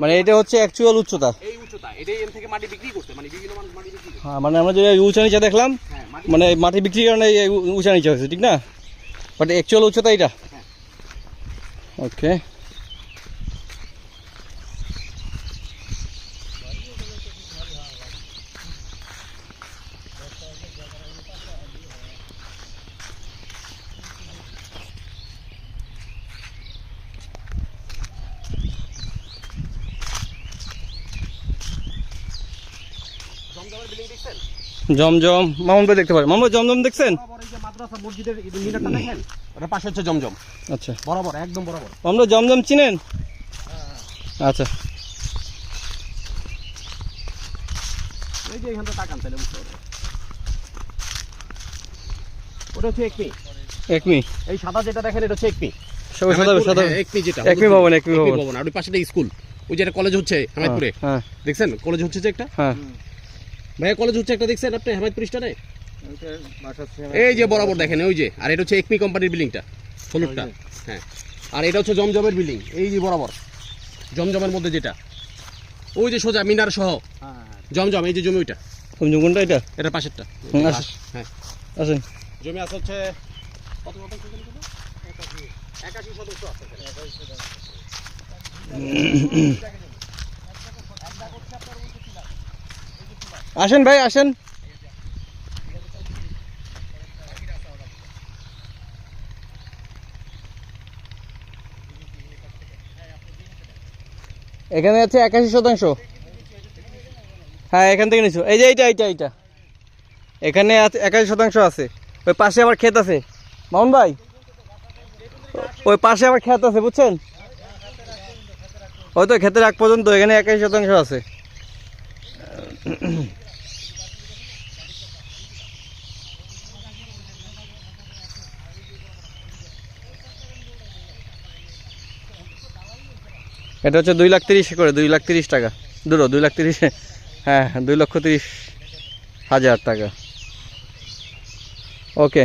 মানে এটা হচ্ছে অ্যাকচুয়াল উচ্চতা। এই উচ্চতা, এটাই এর থেকে মাটি বিক্রি করতে, মানে বিভিন্ন মানুষ মাটি বিক্রি করে। হ্যাঁ, মানে আমরা যে উঁচা নিচা দেখলাম, হ্যাঁ, মানে মাটি বিক্রির কারণে এই উঁচা নিচা হয়েছে, ঠিক না? বাট অ্যাকচুয়াল উচ্চতা এটা। হ্যাঁ। ওকে, জমজমের বিল্ডিং দেখছেন? জমজম মামুন ভাই দেখতে পারেন। মামুন ভাই জমজম দেখছেন? বরাবর এই যে মাদ্রাসা মসজিদের মিনারটা দেখেন, ওটার পাশে হচ্ছে জমজম। আচ্ছা, বরাবর, একদম বরাবর। আমরা জমজম চিনেন? আচ্ছা, এই যে এখানটা তাকান তাহলে বুঝতে পারবেন। ওটা হচ্ছে একমি। একমি। এই সাদা যেটা দেখেন এটা হচ্ছে একমি। সবাই সাদা সাদা একমি যেটা একমি ভবন, একমি ভবন। আর ওই পাশে স্কুল, ওই যে একটা কলেজ হচ্ছে হেমায়তপুরে। হ্যাঁ দেখছেন কলেজ হচ্ছে যে একটা? হ্যাঁ, ভাইয়া কলেজ হচ্ছে একটা দেখছেন আপনি হেমায়তপুর স্টানে? এই যে বরাবর দেখেন ওই যে, আর এটা হচ্ছে একমি কোম্পানির বিল্ডিংটা, ফ্লোরটা। হ্যাঁ, আর এটা হচ্ছে জমজমের বিল্ডিং, এই যে বরাবর জমজমের মধ্যে যেটা, ওই যে সোজা মিনার সহ জমজম, এই যে জমি ওইটা। জমজম কোনটা এটা? এটা পাশেরটা। আসেন হ্যাঁ, আসেন। জমি আছে হচ্ছে কত শতাংশ? 81 শতাংশ আছে। আসেন ভাই আসেন। এখানে আছে 81%। হ্যাঁ, এখান থেকে নিছো। এই যে এইটা এইটা এইটা এখানে আছে 81% আছে। ওই পাশে আবার ক্ষেত আছে মামুন ভাই, ওই পাশে আবার ক্ষেত আছে, বুঝছেন? ওই তো ক্ষেতের আগ পর্যন্ত এখানে 81% আছে। এটা হচ্ছে 2,30,000 করে, 2,30,000 টাকা। 2,30,000, হ্যাঁ 2,30,000 টাকা। ওকে।